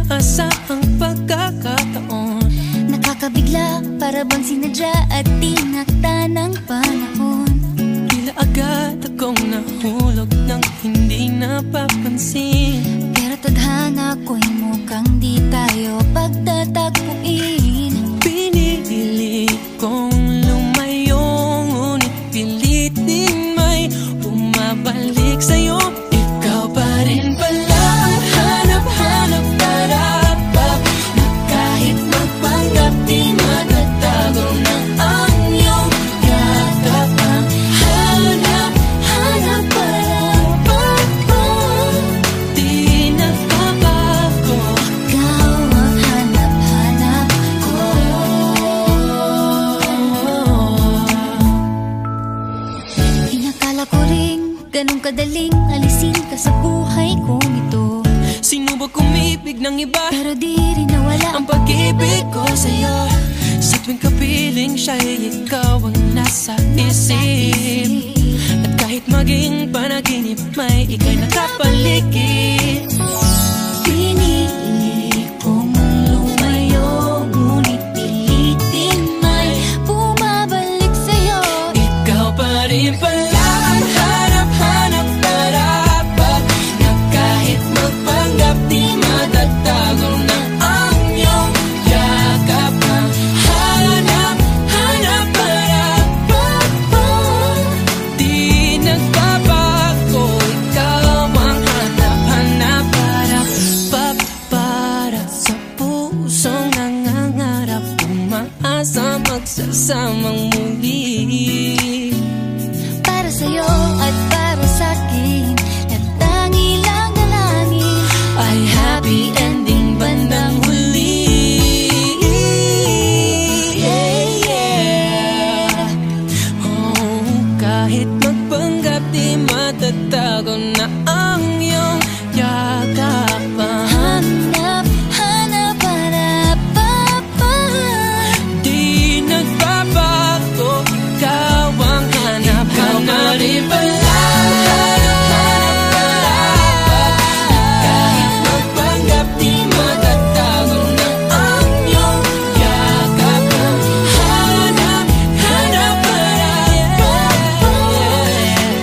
inaasahang pagkakataon. Nakakabigla, para bang sinadya at tinakda ng panahon. Tila agad akong nahulog nang hindi napapansin. Pero tadhana ko'y mukhang di tayo pagtatagpuin. Pinili kong lumayo, ngunit pilit din may bumabalik sa'yo. Ikaw pa rin pala ang hanap-hanap para pag na kahit magpanggap di magtatago ng ang iyong yakap. Ang hanap-hanap para pag di nagbabago. Ikaw ang hanap-hanap ko. Inakala ko rin ganun kadaling alisin ka sa buhay kong ito. Sinubok umibig ng iba, Pero di rin nawala ang pag-ibig ko sa'yo. Sa tuwing kapiling siya'y ikaw ang nasa isip. At kahit maging panaginip, may ika'y nakapaligid. Pinili kong lumayo, ngunit pilitin may bumabalik sa'yo. Ikaw pa rin pala ang hanap-hanap para pag na kahit magpanggap di matatago ng ang iyong yakap. Ang hanap-hanap para pag di nagbabago. Ikaw ang hanap-hanap para pag para sa pusong nangangarap, umaasa magsasamang muli. Para sa'yo at para sa'kin, at tangi lang dalangin Ay happy ending bandang huli. Yeah, yeah. Oh, kahit magpanggap di matatago na ang iyong yakap. hanap para Di nagbabago. Ikaw ang hanap-hanap rin pala. Kahit magpanggap di matatago na ang iyong yakap. Hanap-hanap para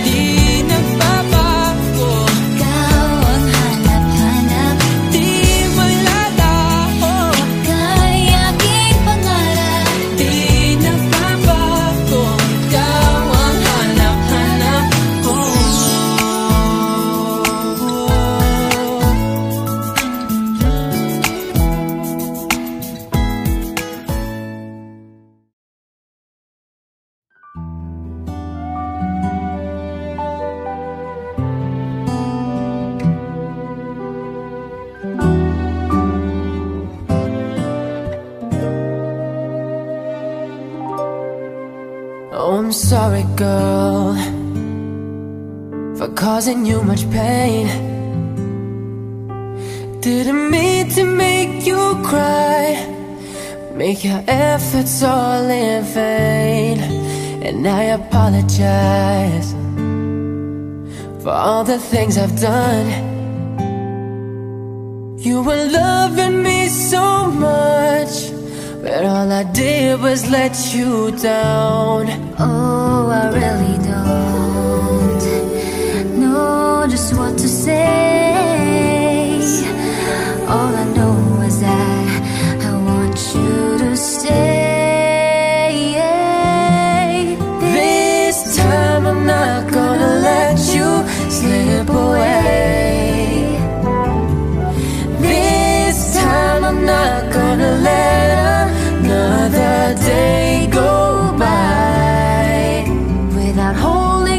di nagbabago. Ikaw ang hanap-hanap, Di malalaho. ika'y aking pangarap. Di nagbabago. Ikaw ang hanap-hanap ko. Oh, I'm sorry, girl, for causing you much pain. Didn't mean to make you cry, make your efforts all in vain. And I apologize for all the things I've done. You were loving me so much, but all I did was let you down. Oh, I really don't know just what to say. All I know is that I want you to stay. This time I'm not gonna let you slip away. This time I'm not gonna let another day go by without holding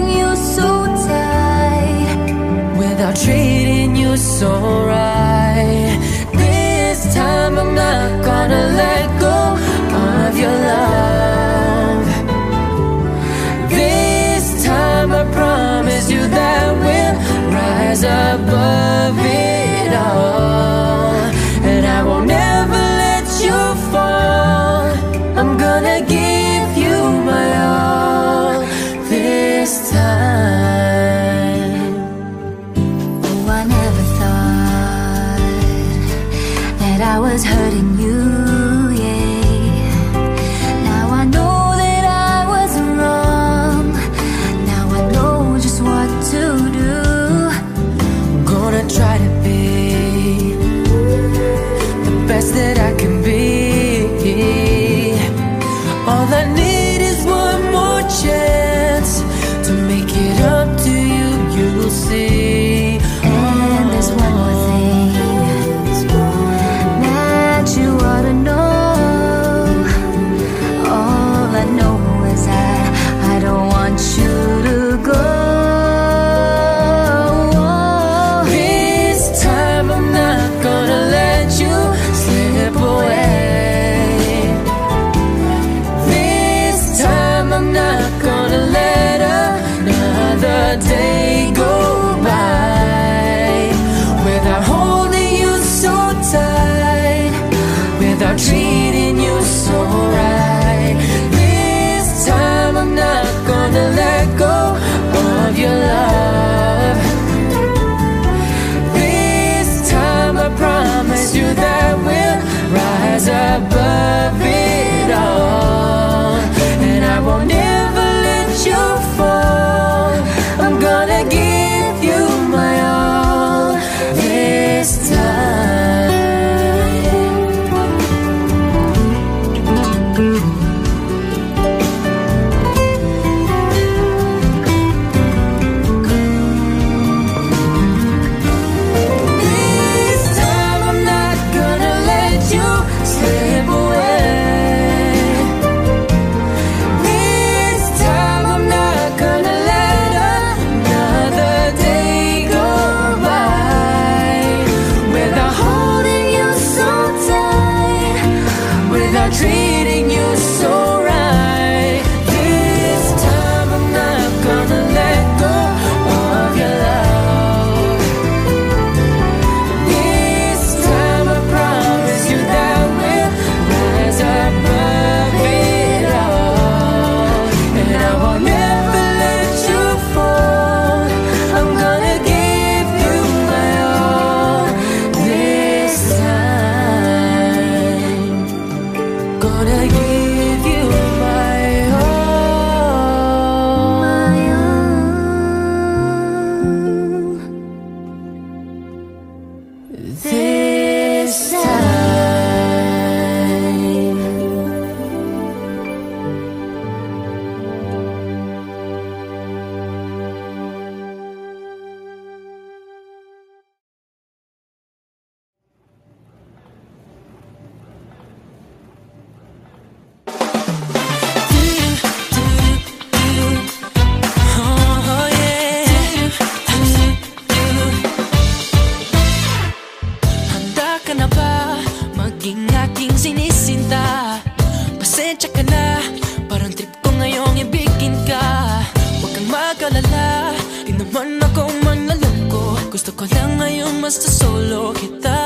man ako man nalungko, gusto ko lang ngayon mas na solo kita.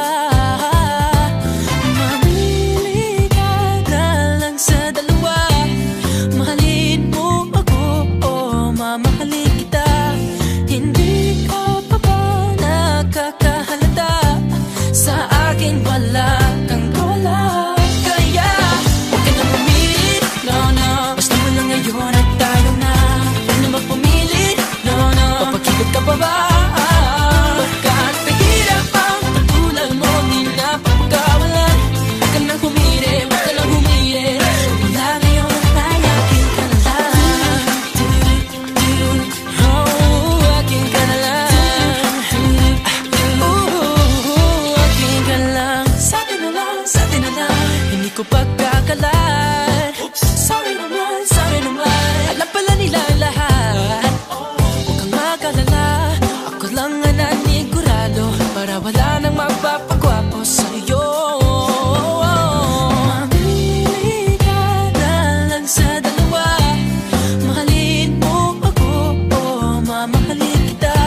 Mamili ka na lang sa dalawa. Mahalin mo ako o mamahalin kita. Hindi ka pa ba nakakahalata? Sa akin wala kang wala. Kaya huwag ka na pumilit, no, no. Basta mo lang ngayon at tayo na. Huwag na magpumili, no, no. Papakipag ka pa ba? Pagkat mahirap ang katulad mo, di na papagawalan. Huwag ka nang humiri, huwag ka nang humiri. Wala ngayon at tayakin ka na lang. Oh, akin ka na lang. Akin ka lang. Sa atin na lang, sa atin na lang. Hindi ko pagkakalat. Sorry naman, alam pala nila lahat. Huwag kang magalala, ako lang ang nanigurado, para wala nang magpapagwapo sa'yo. Mamili ka na lang sa dalawa. Mahalin mo ako o mamahalin kita.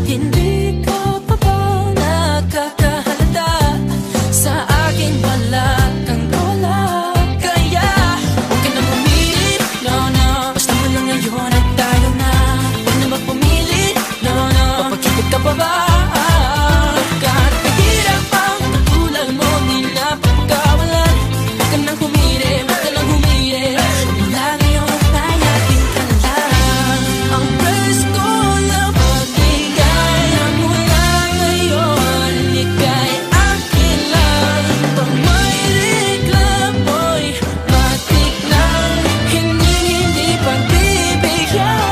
Hindi ka pa ba nakakahalata? Sa akin wala kang wala. Kaya huwag ka na pumilit, no, no. Basta mo lang ngayon at tayo na. Huwag na magpumilit, no, no. Papakipag ka pa ba? Pagkat mahirap ang katulad mo, di na papagawalan. Huwag ka nang humiri, huwag ka nang humiri. Wala ngayon at tayakin ka na lang. Ang presko lang pagkigaya mo lang ngayon. Ika'y akin lang. Pag may reklamo'y matik lang. Hindi pagbibigyan.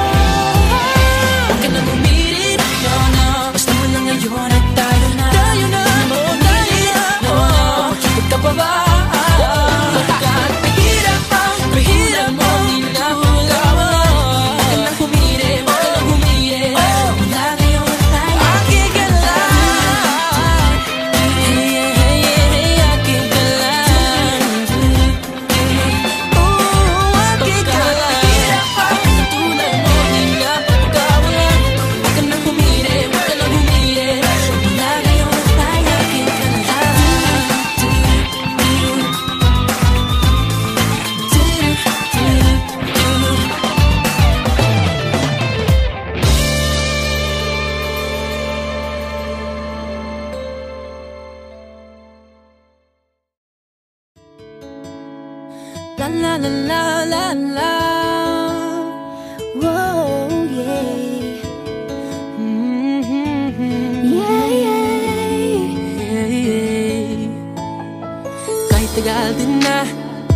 Huwag ka nang humirit, no, no. Basta mo lang ngayon at tayo na. No, no. Papakipag ka pa ba? Pagkat mahirap mo, di na papagawalan. Huwag ka nang humiri, huwag ka nang humiri. Wala ngayon at tayo. Akin ka lang. Hey, akin ka lang. Akin ka lang. Mahirap ang katulad mo, di na papagawalan. Huwag ka nang humiri, huwag ka nang humiri. Wala ngayon at tayo. Akin ka lang. La la la la la la. Whoa, yeah. Yeah, yeah. Kahit tagal din na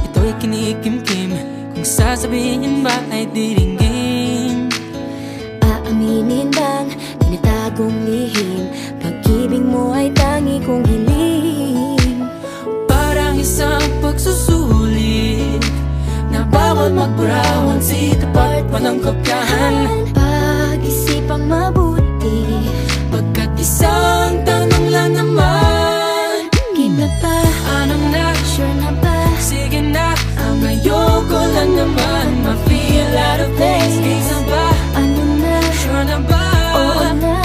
ito'y kinikimkim, kung sasabihin ba ay diringgin. Aaminin bang tinatagong lihim? Pag-ibig mo ay tangi kong hiling. Parang isang pagsusulit na bawal magburawan, si tapat pa ng kopyahan. Pag-isipang mabuti, Pagkat isang tanong lang naman, kita pa, anong na? sure na ba? Sige na, ang ayoko lang naman ma-feel out of place. Kaysa ba? Ano na? Sure na ba? Oo na.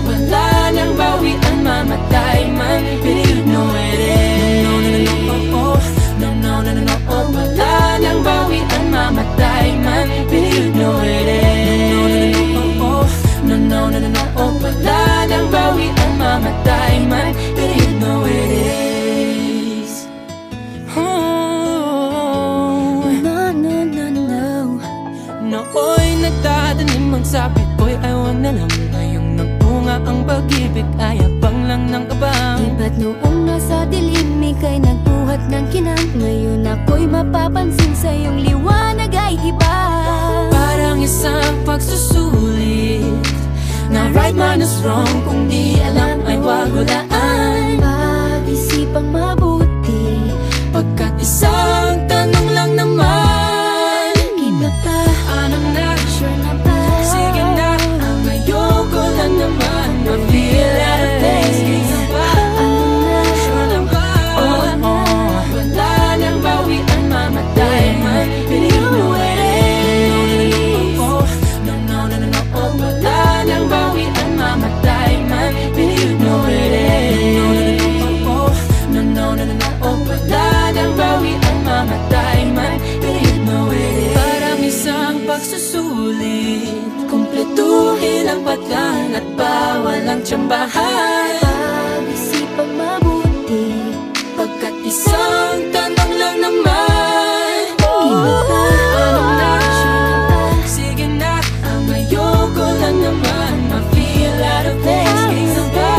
Wala nang bawian, mamatay man, but you know it is. No, no, no, no, oh, oh. No, no, no, no, no, oh. Wala nang bawian, mamatay man, but you know it is. No, no, no, no, oh, oh. No, no, no, no, no, oh. Wala nang bawian, mamatay man, but you know it is. Oh. No, no, no, no. Nooy nagtatanim ang sabit ko'y ayaw na lang. Ngayong nagpunga ang pag-ibig ay abang lang ng abang. Di ba't noong nasa dilim ika'y nagbuhat ng kinang? Ngayon ako'y mapapansin sa iyong liwanag ay iba. Parang isang pagsusulit na right man is wrong, kung di alam ay wag hulaan. Pag-isipang mabuti, Pagkat isang tanong lang naman, kita pa, anong na? sure na ba? Sige na, ang ayoko lang naman ma-feel out of place. Kaysa ba? Ano na? Sure na ba? Oo na. Wala nang bawian, mamatay man, but you know it is. No, no, no, no, oh. No, no, no, no, no, oh. Wala nang bawian. pagsusulit, kumpletuhin ang pagkaan at bawal ang tsambahan. Pag-isipang mabuti, pagkat isang tanong lang naman. Anong na? Sige na, ang ayoko lang naman ma-feel out of place. Game na ba?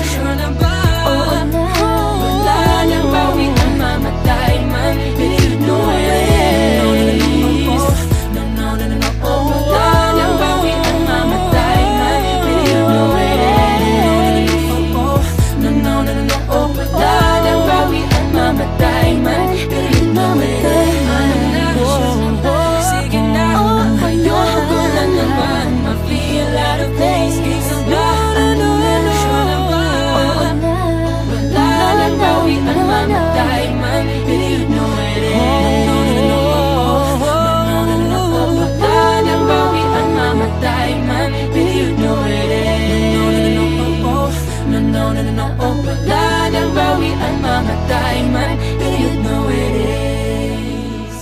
Sure na ba? Wala nang bawi ang mamatay man. Believe no it is. No. Wala nang bawi ang mamatay man. Believe no it is. No. Wala nang bawi ang mamatay man. Believe no it is. Sige na, ang ayoko lang naman ma-feel out of place. Game na ba? Sure na ba? Wala nang bawi ang mamatay man. Believe no it is. Wala nang bawi ang mamatay man. Believe no it is. No. Wala nang bawi ang mamatay man. Believe no it is.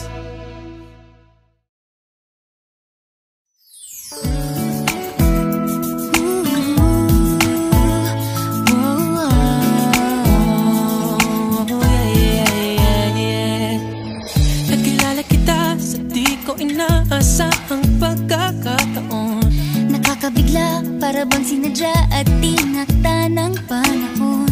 Nakilala kita sa di ko inaasahang pagkakataon. Nakakabigla, para bang sinadya at tinakda ng panahon.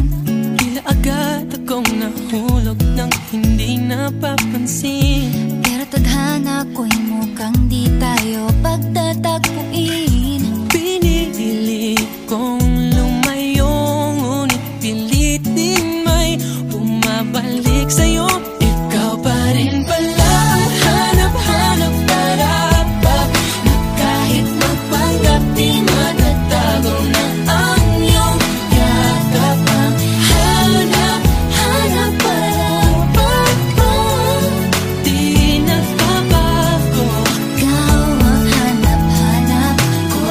Tila agad akong nahulog ng hindi napapansin. Pero tadhana ko'y mukhang di tayo pagtatagpuin. Pinili kong lumayo, ngunit pilit din may bumabalik sa'yo. Ikaw pa rin pala ang hanap-hanap karapat, na kahit magpanggap di matatago na ang iyong yakap. Ang hanap-hanap karapat, di nagbabago. Ikaw ang hanap-hanap ko.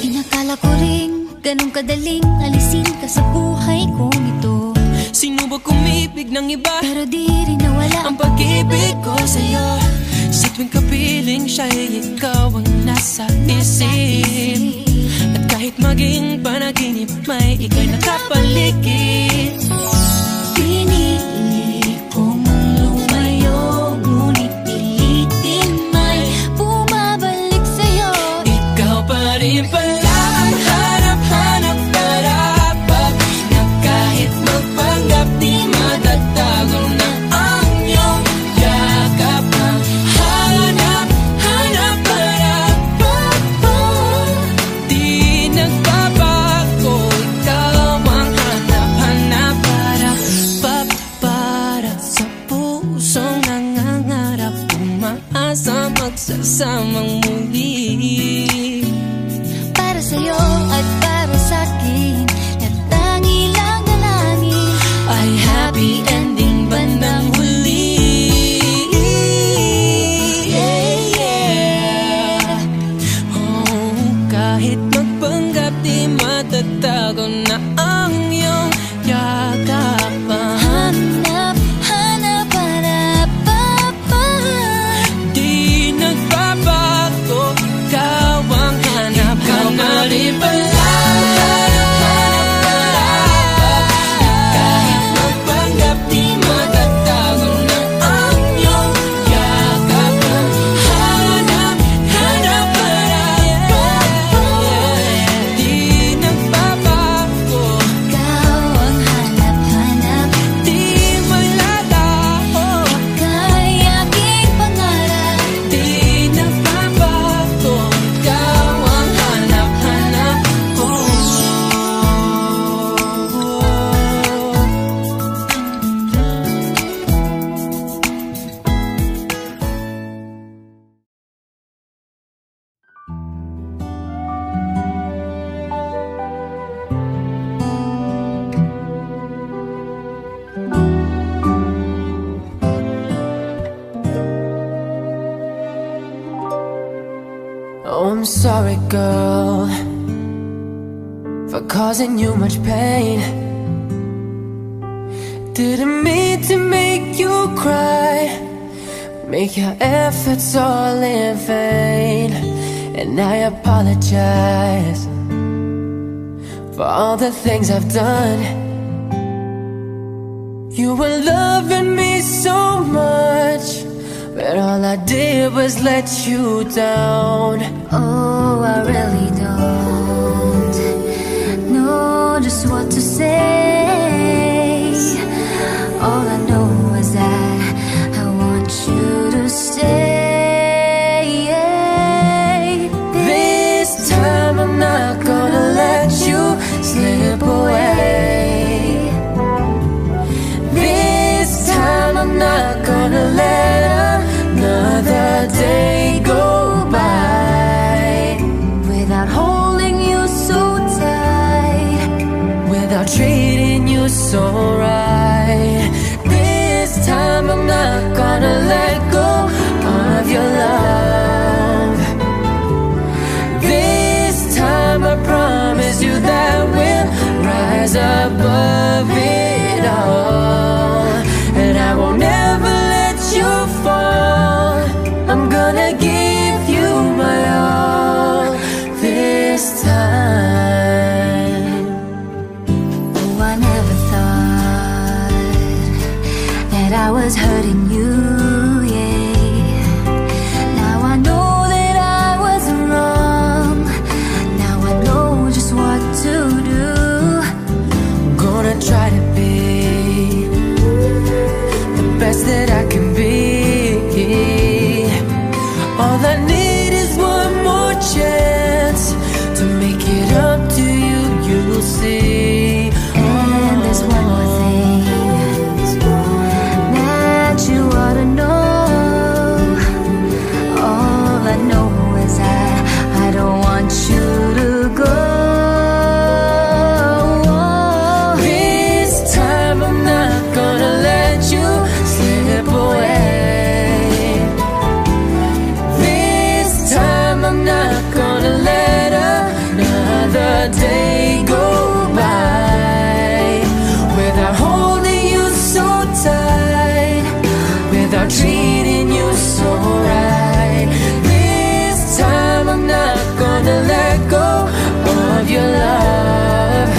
Inakala ko ring ganun kadaling alisin ka sa buhay kong ito. Sinubok umibig ng iba, Pero di rin nawala ang pag-ibig ko sa'yo. Sa tuwing kapiling siya'y ikaw ang nasa isip. At kahit maging panaginip, may ika'y nakapaligid. Pinili kong lumayo, ngunit pilitin may bumabalik sa'yo. Ikaw pa rin pala ang hanap-hanap karapat, na kahit magpanggap di matatago na ang iyong yakap. Ang hanap-hanap karapat, di nagbabago. Ikaw ang hanap-hanap karapat, para sa pusong nangangarap, umaasa magsasamang muli. Para sa'yo at para sa'kin, natangi lang dalangin Ay happy ending bandang huli. Oh, kahit magpanggap di matatago na ang iyong yakap. Hanap, hanap, Di nagbabago, ikaw ang hanap-hanap. Ikaw pa rin pala kahit magpanggap di matatago na ang iyong yakap. Hanap-hanap di nagbabago, ikaw ang hanap-hanap. di malalaho, Ika'y aking pangarap. di nagbabago. Ikaw ang hanap-hanap ko. Oh, I'm sorry, girl, for causing you much pain. Didn't mean to make make you cry, make your efforts all in vain. And I apologize for all the things I've done. You were loving me so much, but all I did was let you down. Oh, I really don't know just what to say. All I know is that I want you to stay. This time I'm not gonna let you slip away. This time I'm not gonna let another day go by without holding you so tight, without treating you so right. This time I'm not gonna let go of your love. This time I promise you that we'll rise above it all. And I won't ever let you fall. I'm gonna give you my all this time. Oh, I never thought that I was hurting you, yeah. Now I know that I was wrong. Now I know just what to do. Gonna try to be the best that I can be. All I need is one more chance to make it up to you, you'll see. And there's one more thing that you ought to know. All I know is that I don't want you to go. This time I'm not gonna let you slip away. This time I'm not gonna let another day go by without holding you so tight, without treating you so right. This time I'm not gonna let go of your love.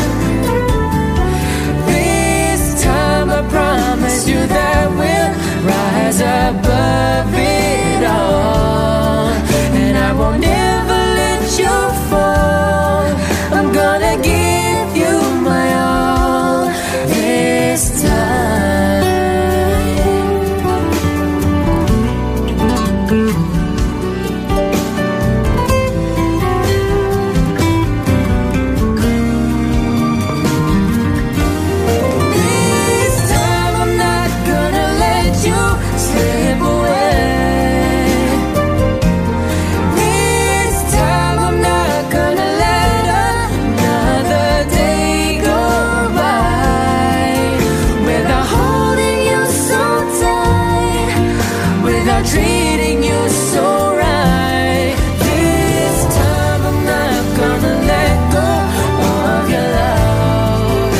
This time I promise you that we'll rise above it all. And I won't ever let you fall. I'm gonna give you my all this time. This time I'm not gonna let you slip away. This time I'm not gonna let another day go by without holding you so tight, without treating you so right. This time I'm not gonna let go of your love.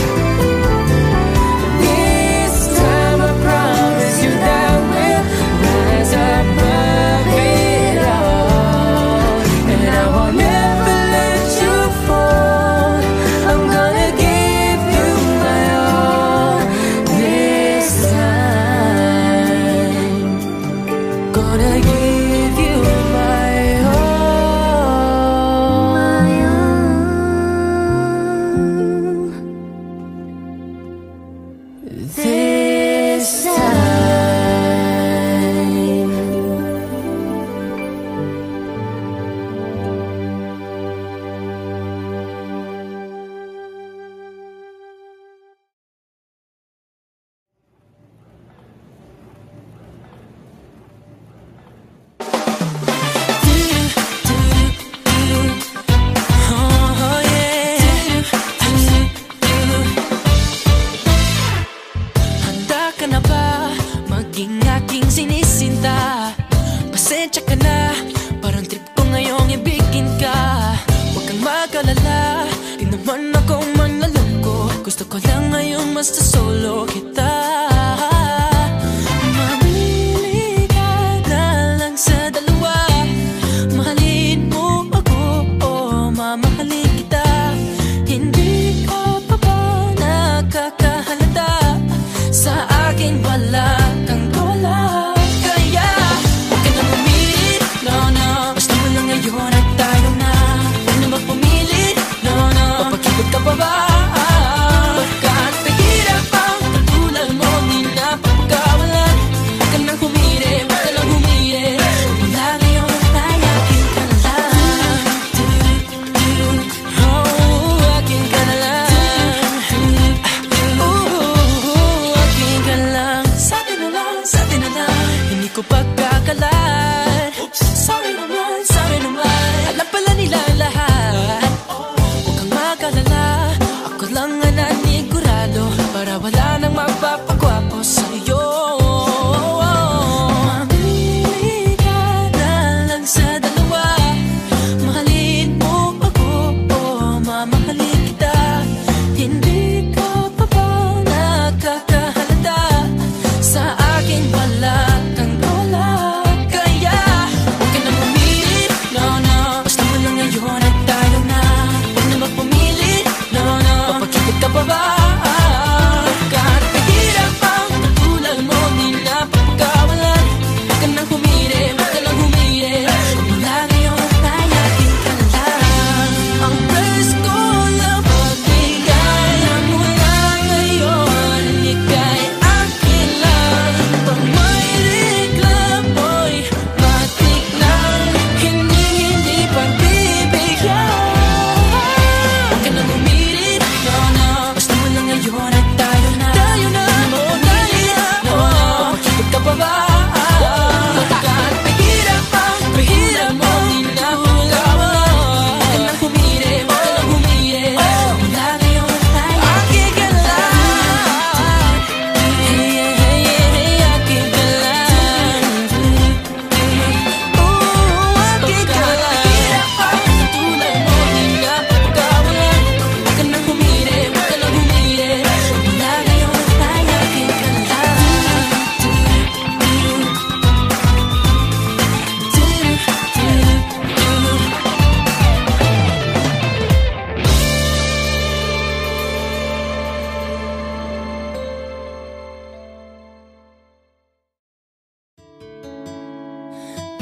This time I promise you that we'll rise above it all. And I won't ever let you fall. I'm gonna give you my all this time. Gonna give you my all. This time. Handa ka na ba maging aking sinisinta? Pasensya ka na, parang trip ko ngayong ibigin ka. Huwag kang mag-alala, di naman ako manlaloko. Gusto ko lang ngayong mas solo kita. wala kang tulad. Kaya huwag ka nang umilit, no, no. Basta mo lang ngayon at tayo na. Huwag na magpumilit, no, no. Papag-ibig ka pa ba? Pagkat mahirap ang katulad mo, di na papagkawalan. Huwag ka nang humiri, huwag ka lang humiri. Wala ngayon ay akin ka na lang. Oh, akin ka na lang. Akin ka lang. Sa atin na lang, sa atin na lang. Hindi ko pagkakalat. Sorry naman, alam pala nila lahat. Huwag kang magalala, ako lang ang nanigurado, para wala nang mapapagwapo sa'yo. Mamili ka na lang sa dalawa. Mahalin mo ako, mamahalin kita. Hindi ka pa ba nakakahalata? Sa akin wala kang tulad. Kaya huwag ka nang umilit, no, no. Basta mo lang ngayon at tayo na. Huwag na magpumilit, no, no. Papag-ibig ka pa ba? Pagkat mahirap ang katulad mo, di na papagkawalan. Huwag ka nang humiri, huwag ka lang humiri. Wala ngayon ay akin ka na lang. Ang best ko lang pagbigay mula ngayon, ika'y akin lang. Pag may reklamo'y matik lang, hindi pagbibigyan. Huwag ka nang umilit, no, no. Basta mo lang ngayon at tayo na. Huwag na umilit, no, no. Papag-ibig ka pa ba? Pagkat mahirap mo, di na papagkawalan. Huwag ka nang humiri, huwag ka lang humiri. Wala ngayon ay akin ka lang. Hey, akin ka lang. Akin ka lang. Mahirap ang katulad mo, di na papagkawalan. Huwag ka nang humiri, huwag ka lang humiri. Wala ngayon ay akin ka lang.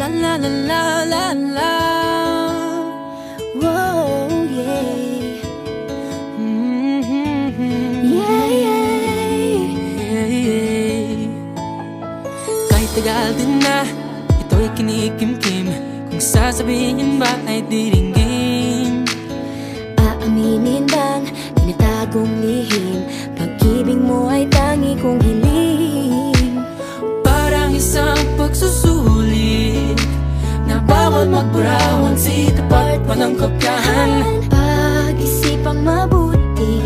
La la la la la la. Whoa, yeah. Yeah, yeah. Kahit tagal din na ito'y kinikimkim, kung sasabihin ba ay diringgin. Aaminin bang tinatagong lihim, pag-ibig mo ay tangi kong hiling. Parang isang pagsusulit na bawal magburawan, sitapat pa ng kopyahan. Pag-isipang mabuti,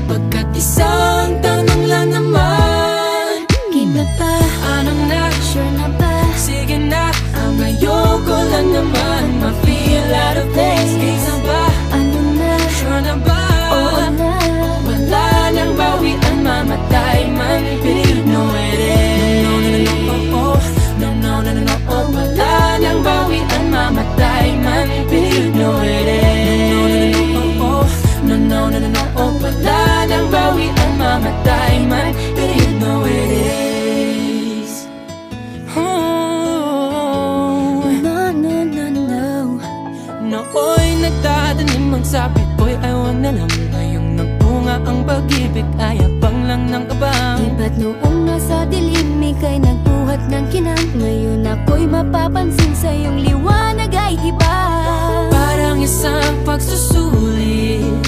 Pagkat isang tanong lang naman, iba pa, anong na? sure na ba? Sige na, ang ayoko lang naman ma-feel out of place. Kaysa ba? Ano na? Sure na ba? Oo na. Wala nang bawian, mamatay man, but you know it is. No, no, no, no, oh, no, no, no, no, oh. Wala nang bawian, mamatay man, but you know it is. No, no, no, no, oh, no, no, no, no, no, oh. Wala nang bawian, mamatay man, but you know it is. Oh, No, no, no, no. nooy nagdadanim ang sapit ko'y ayaw na lang. Ngayong nagbunga ang pag-ibig ay abang lang ng kabang. Di ba't noong nasa dilim ika'y nagbuhat ng kinang, ngayon ako'y mapapansin sa iyong liwanag ay iba. Parang isang pagsusulit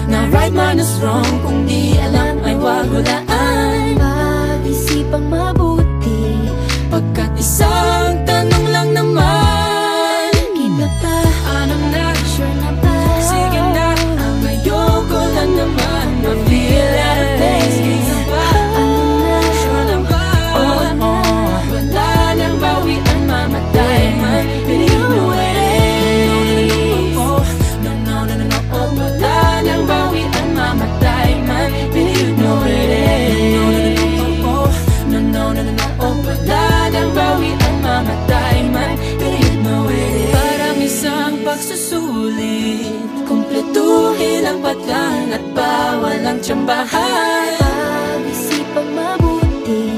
na right minus wrong, kung di alam ay wag hulaan. Pag-isipang mabuti, Pagkat isang tanong lang naman, iba pa, anong na? sure na ba? Sige na, ang ayoko lang naman ma-feel out of place. Kaysa ba? Ano na? Sure na ba? Oo na. Wala nang bawian, mamatay man, but you know it is. No, no, no, no, no, oh. Wala nang bawian, mamatay man, but you know it is. No, no, no, no, oh. No, no, no, no, no, oh. Wala nang bawian, mamatay man, but you know it is. Parang isang pagsusulit, kumpletuhin ang patlang at bawal ang tsambahan. Pag-isipang mabuti,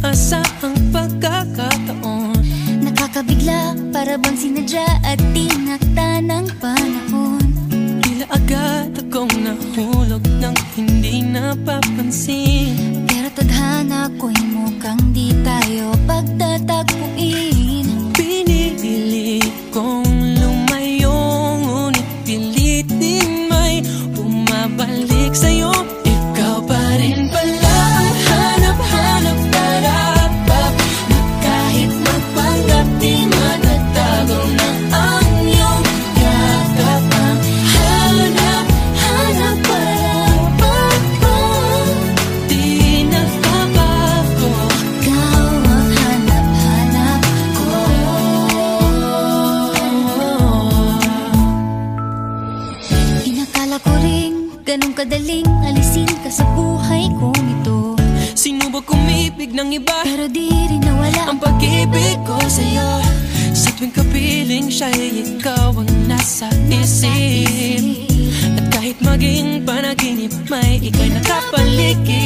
inaasahang pagkakataon. Nakakabigla, para bang sinadya at tinakda ng panahon. Tila agad akong nahulog nang hindi napapansin. Pero tadhana ko'y mukhang di tayo pagtatagpuin. Pinili kong lumayo, ngunit pilit din may bumabalik sa'yo. Ikaw pa rin pala ang hanap-hanap, tarapap, na kahit magpanggap di matatago na ang iyong yakap. Ang hanap-hanap, parapap, di nagbabago. Ikaw ang hanap-hanap ko. Inakala ko ring ganun kadaling alisin ka sa buhay kong ito. Sinubok umibig ng iba, Pero di rin nawala ang pag-ibig ko sa'yo. Sa tuwing kapiling siya'y ikaw ang nasa isip. At kahit maging panaginip, may ika'y nakapaligid.